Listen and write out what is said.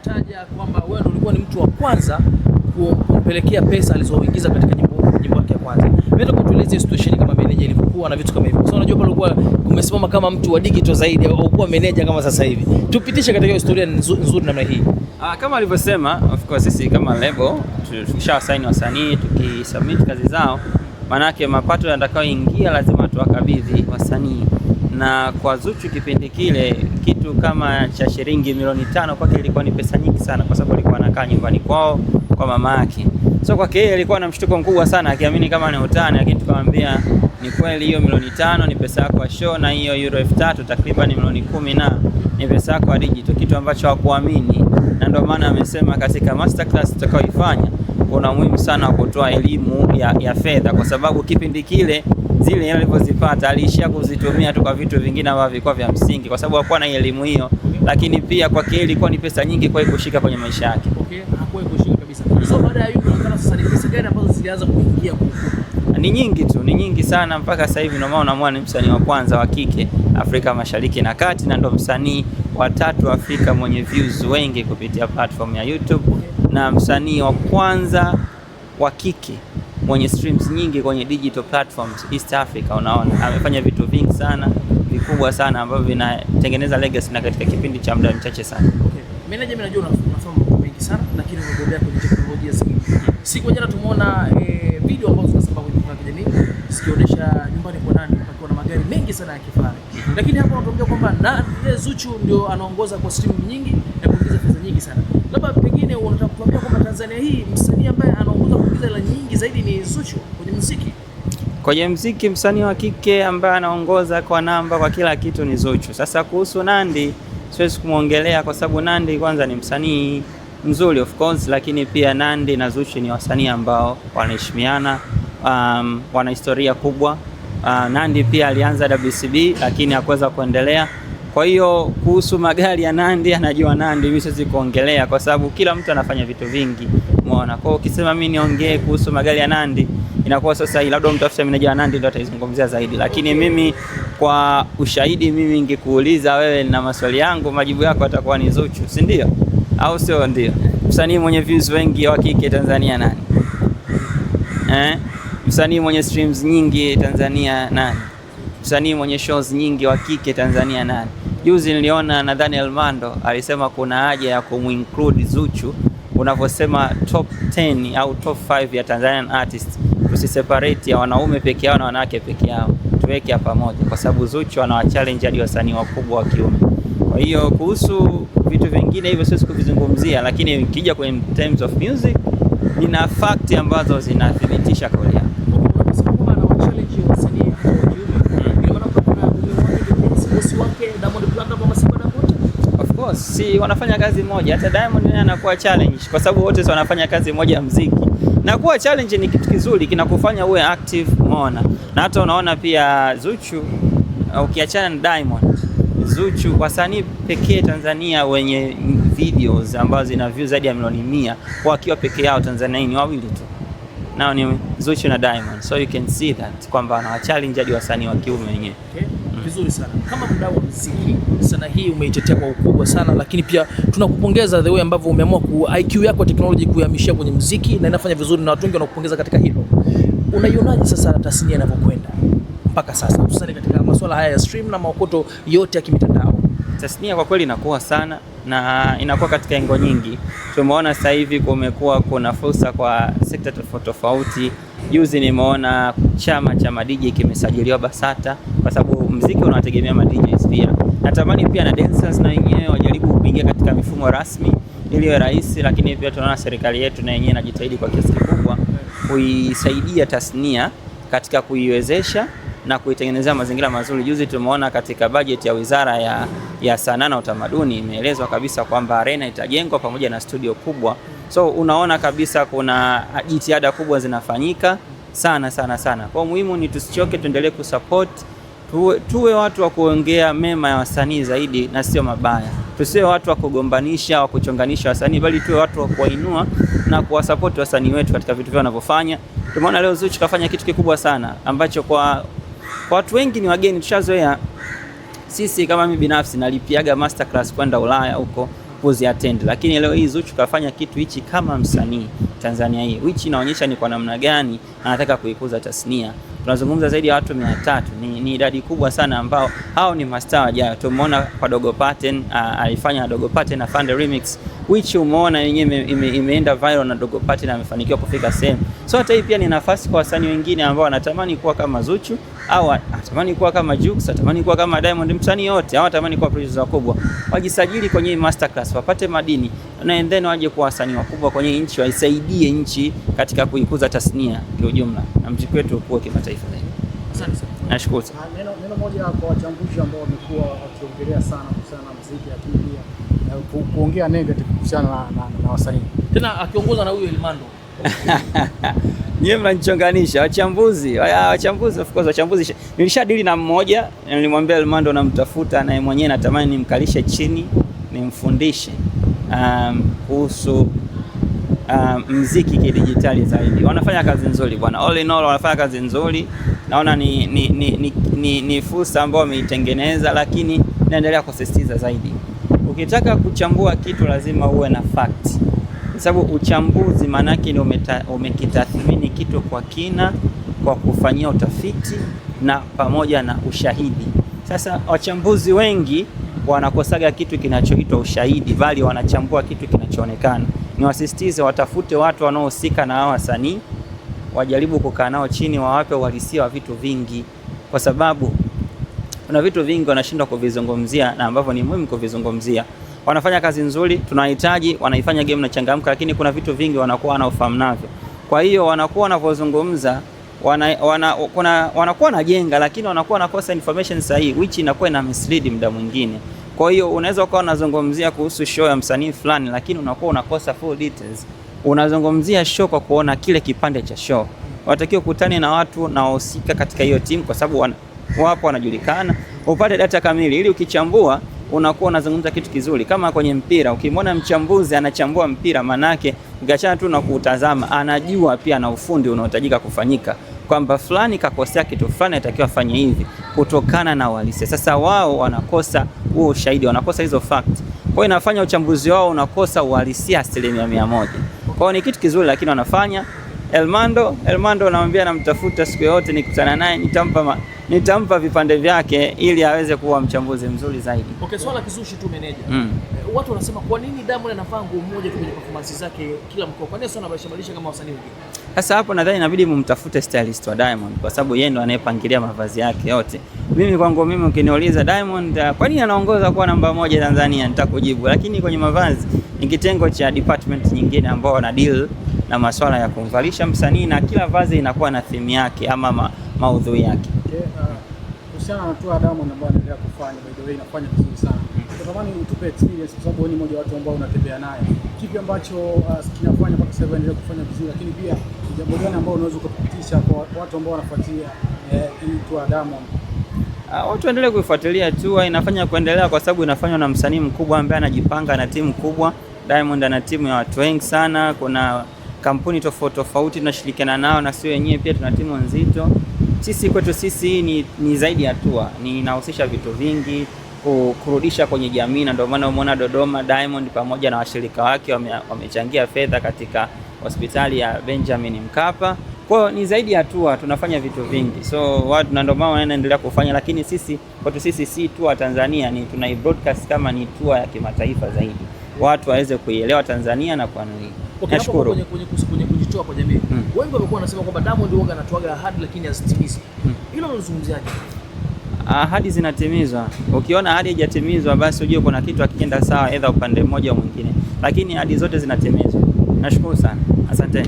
kutaja kwamba wewe ndio ulikuwa ni mtu wa kwanza kumpelekea pesa alizoingiza katika nyimbo yake ya kwanza. Mimi kutueleza situation kama manager ilivyokuwa na vitu kama hivyo. Sasa unajua pale ulikuwa umesimama kama mtu wa digital zaidi au kuwa manager kama sasa hivi. Tupitishe katika historia nzuri namna hii. Kama alivyosema, of course sisi kama label tukishawasaini wasanii, tukisubmit kazi zao, manake mapato yatakayoingia lazima tuwakabidhi wasanii. Na kwa Zuchu kipindi kile kitu kama cha shilingi milioni 5 kwake ilikuwa ni pesa nyingi sana, kwa sababu alikuwa anakaa nyumbani kwao kwa mama yake. So kwake yeye alikuwa na mshtuko mkubwa sana, akiamini kama ni utani, lakini tukamwambia ni kweli hiyo milioni 5 ni pesa yako ya show, na hiyo euro 3000 takriban milioni 10 na ni pesa yako ya digital, kitu ambacho hakuamini. Na ndio maana amesema katika masterclass tutakayoifanya kuna muhimu sana kutoa elimu ya fedha, kwa sababu kipindi kile zile alivyozipata aliishia kuzitumia tu kwa vitu vingine ambavyo vilikuwa vya msingi, kwa sababu hakuwa na elimu hiyo. Lakini pia kwa kile ilikuwa ni pesa nyingi kwa kushika kwenye maisha yake. Okay, hakuwa kushika kabisa. So baada ya yuko nataka sasa ni pesa gani ambazo zilianza kuingia huko? Ni nyingi tu, ni nyingi sana mpaka sasa hivi. Ndio maana unamwona ni msanii wa kwanza wa kike Afrika Mashariki na Kati, na ndio msanii wa 3 Afrika mwenye views wengi kupitia platform ya YouTube, na msanii wa kwanza wa kike mwenye streams nyingi kwenye digital platforms East Africa. Unaona amefanya vitu vingi sana vikubwa sana ambavyo vinatengeneza legacy na katika kipindi cha muda mchache sana. Okay. Manager, mimi najua unafahamu mambo mengi sana, lakini umebobea kwenye teknolojia sana. Siku jana tumeona video ambazo zinasambaa kwenye mitandao ya kijamii zikionyesha nyumbani kwa Nandy pakiwa na magari mengi sana ya kifahari. Lakini hapo unatuambia kwamba Zuchu ndio anaongoza kwa stream nyingi na kuingiza pesa nyingi sana. Labda pengine unataka kutuambia kwamba Tanzania hii msanii ambaye anaongoza kuingiza hela nyingi zaidi ni Zuchu kwenye muziki? Kwenye muziki msanii wa kike ambaye anaongoza kwa namba kwa kila kitu ni Zuchu. Sasa kuhusu Nandy siwezi kumuongelea kwa sababu Nandy kwanza ni msanii mzuri of course, lakini pia Nandy na Zuchu ni wasanii ambao wanaheshimiana, wana historia kubwa. Nandy pia alianza WCB lakini hakuweza kuendelea. Kwa hiyo kuhusu magari ya Nandy, anajua Nandy, mimi siwezi kuongelea kwa sababu kila mtu anafanya vitu vingi, umeona. Kwa hiyo ukisema mimi niongee kuhusu magari ya Nandy inakuwa sasa labda mtafuta meneja wa Nandy ndio ataizungumzia zaidi, lakini mimi kwa ushahidi, mimi ningekuuliza wewe na maswali yangu, majibu yako atakuwa ni Zuchu, si ndio? Au sio? Ndio. Msanii mwenye views wengi wa kike Tanzania nani? Msanii mwenye streams nyingi Tanzania nani? Msanii mwenye shows nyingi wa kike Tanzania nani? Juzi niliona nadhani Elmando alisema kuna haja ya kumuinclude Zuchu unavyosema top 10 au top 5 ya Tanzanian artists. Tusiseparate ya wanaume peke yao na wanawake peke yao, tuweke hapa pamoja, kwa sababu Zuchu anawa challenge hadi wasanii wakubwa wa kiume. Kwa hiyo kuhusu vitu vingine hivyo siwezi kuvizungumzia, lakini ikija kwenye terms of music nina fact ambazo zinathibitisha kauli yangu. Of course, si wanafanya kazi moja, hata Diamond naye anakuwa challenge kwa sababu wote wanafanya kazi moja ya muziki. Na kuwa challenge ni kitu kizuri, kinakufanya uwe active, umeona. Na hata unaona pia Zuchu ukiachana na Diamond, Zuchu wasanii pekee Tanzania wenye videos ambazo zina views zaidi ya milioni 100 wakiwa peke yao Tanzania ni wawili tu. Nao ni Zuchu na Diamond. So you can see that kwamba ana challenge hadi wasanii wa kiume wenyewe. Okay. Vizuri sana. Kama mdau wa muziki, sana hii umeitetea kwa ukubwa sana, lakini pia tunakupongeza the way ambavyo umeamua IQ yako technology kuhamishia kwenye muziki na inafanya vizuri na watu wengi wanakupongeza katika hilo. Unaionaje sasa tasnia inavyokwenda mpaka sasa, hususan katika masuala haya ya stream na maokoto yote ya kimitandao? Tasnia kwa kweli inakuwa sana na inakuwa katika engo nyingi. Tumeona sasa hivi kumekuwa kuna fursa kwa sekta tofauti tofauti. Juzi nimeona chama cha ma-DJ kimesajiliwa BASATA kwa sababu muziki unategemea ma-DJs pia. Natamani pia na dancers na wenyewe wajaribu kuingia katika mifumo rasmi ili iwe rahisi, lakini pia tunaona serikali yetu na yenyewe inajitahidi kwa kiasi kikubwa kuisaidia tasnia katika kuiwezesha na kuitengenezea mazingira mazuri. Juzi tumeona katika budget ya Wizara ya Sanaa na Utamaduni imeelezwa kabisa kwamba arena itajengwa pamoja na studio kubwa. So unaona kabisa kuna jitihada kubwa zinafanyika sana sana sana. Kwa muhimu ni tusichoke, tuendelee kusupport, tuwe watu wa kuongea mema ya wasanii zaidi na sio mabaya. Tusiwe watu wa kugombanisha, wa kuchonganisha wasanii, bali tuwe watu wa kuwainua na kuwasupport wasanii wetu katika vitu vyao wanavyofanya. Tumeona leo Zuchu kafanya kitu kikubwa sana ambacho kwa watu wengi ni wageni. Tushazoea sisi, kama mimi binafsi nalipiaga masterclass kwenda Ulaya huko kuziattend. Lakini leo hii Zuchu kafanya kitu hichi kama msanii Tanzania hii, which inaonyesha ni kwa namna gani anataka kuikuza tasnia. Tunazungumza zaidi ya watu 300, ni idadi kubwa sana ambao hao ni mastaa wajao. Tumeona kwa Dogo Pattern, alifanya Dogo Pattern na Fande Remix, which umeona yenyewe imeenda viral na Dogo Pattern amefanikiwa kufika sehemu. So hata hii pia ni nafasi kwa wasanii wengine ambao wanatamani kuwa kama Zuchu, au anatamani kuwa kama Jux, anatamani kuwa kama Diamond, msanii yote, au anatamani kuwa producer wakubwa, wajisajili kwenye masterclass, wapate madini na then waje kuwa wasanii wakubwa kwenye nchi, waisaidie nchi katika kuikuza tasnia kwa ujumla, na muziki wetu ukue kimataifa zaidi. Asante sana. Nashukuru. Neno moja kwa wachambuzi ambao wamekuwa wakiongelea sana kuhusiana na muziki, lakini pia kuongea negative kuhusiana na wasanii, tena akiongozwa na huyo Elmando. Nyie mnanichonganisha wachambuzi. Of course wachambuzi. Nilishadili na mmoja, nilimwambia Elmando namtafuta, na mwenyewe natamani nimkalishe chini, nimfundishe kuhusu muziki kidijitali zaidi. Wanafanya kazi nzuri bwana. All in all wanafanya kazi nzuri. Naona ni fursa ambayo wameitengeneza, lakini naendelea kusisitiza zaidi. Ukitaka kuchambua kitu lazima uwe na fact. Kwa sababu uchambuzi maana yake ni umekitathmini kitu kwa kina, kwa kufanyia utafiti na pamoja na ushahidi. Sasa wachambuzi wengi wanakosaga kitu kinachoitwa ushahidi, bali wanachambua kitu kinachoonekana. Ni wasisitize watafute watu wanaohusika na hawa wasanii, wajaribu kukaa nao chini, wawape uhalisia wa vitu vingi, kwa sababu kuna vitu vingi wanashindwa kuvizungumzia na ambavyo ni muhimu kuvizungumzia. Wanafanya kazi nzuri, tunahitaji wanaifanya game na changamka, lakini kuna vitu vingi wanakuwa wanaofahamu navyo. Kwa hiyo wanakuwa wanapozungumza wanakuwa na jenga, lakini wanakuwa wanakosa information sahihi, which inakuwa ina mislead muda mwingine. Kwa hiyo unaweza ukawa unazungumzia kuhusu show ya msanii fulani, lakini unakuwa unakosa full details. Unazungumzia show kwa kuona kile kipande cha show. Watakiwa kukutana na watu na wahusika katika hiyo timu, kwa sababu wapo wanajulikana, upate data kamili ili ukichambua unakuwa unazungumza kitu kizuri. Kama kwenye mpira, ukimwona mchambuzi anachambua mpira, manake ukiachana tu na kutazama, anajua pia na ufundi unaohitajika kufanyika, kwamba fulani kakosea kitu fulani, atakiwa afanye hivi kutokana na uhalisia. Sasa wao wanakosa huo ushahidi, wanakosa hizo fact. Kwa hiyo inafanya uchambuzi wao unakosa uhalisia 100%. Kwa hiyo ni kitu kizuri, lakini wanafanya. Elmando namwambia namtafuta siku yote nikutana naye, nitampa vipande vyake ili aweze kuwa mchambuzi mzuri zaidi. Okay, swala kizushi tu meneja. Watu wanasema kwa nini Diamond anavaa nguo moja tu kwenye performance zake kila mkoa? Kwa nini sio anabadilisha kama wasanii wengine? Sasa hapo nadhani inabidi mumtafute stylist wa Diamond, kwa sababu yeye ndo anayepangilia mavazi yake yote. Mimi ukiniuliza Diamond kwa nini anaongoza kuwa namba 1 Tanzania, nitakujibu, lakini kwenye mavazi ni kitengo cha department nyingine ambao wana deal na masuala ya kumvalisha msanii, na kila vazi inakuwa na theme yake ama maudhui yake. Kuhusiana na tour Diamond ambayo anaendelea kufanya, by the way inafanya vizuri sana. Natamani utupe experience, kwa sababu wewe ni mmoja wa watu ambao unatembea naye. Kipi ambacho kinafanya mpaka sasa endelee kufanya vizuri, lakini pia jambo gani ambalo unaweza kupitisha kwa watu ambao wanafuatilia hii tour Diamond? Watu waendelee kuifuatilia tour, inafanya kuendelea kwa sababu inafanywa na msanii mkubwa ambaye anajipanga na timu kubwa. Diamond ana timu ya watu wengi sana, kuna kampuni tofauti tunashirikiana nao, na sio wenyewe pia tuna timu nzito. Sisi kwetu sisi ni zaidi ya tour, inahusisha vitu vingi, kurudisha kwenye jamii, na ndio maana umeona Dodoma Diamond pamoja na washirika wake wamechangia fedha katika hospitali ya Benjamin Mkapa. Kwa hiyo ni zaidi ya tour, tunafanya vitu vingi. So watu na ndio maana wanaendelea kufanya, lakini sisi kwetu sisi si tour Tanzania, ni tunai broadcast kama ni tour ya kimataifa zaidi. Watu waweze kuielewa Tanzania na kuangalia. Okay, nashukuru. Kwenye kujitoa kwa jamii. Wengi wamekuwa wanasema kwamba Diamond huwa anatoaga ahadi lakini hazitimizi. Hilo unazungumziaje? Ahadi zinatimizwa. Ukiona ahadi haijatimizwa, basi ujue kuna kitu hakienda sawa, aidha upande mmoja au mwingine. Lakini ahadi zote zinatimizwa. Nashukuru sana. Asante.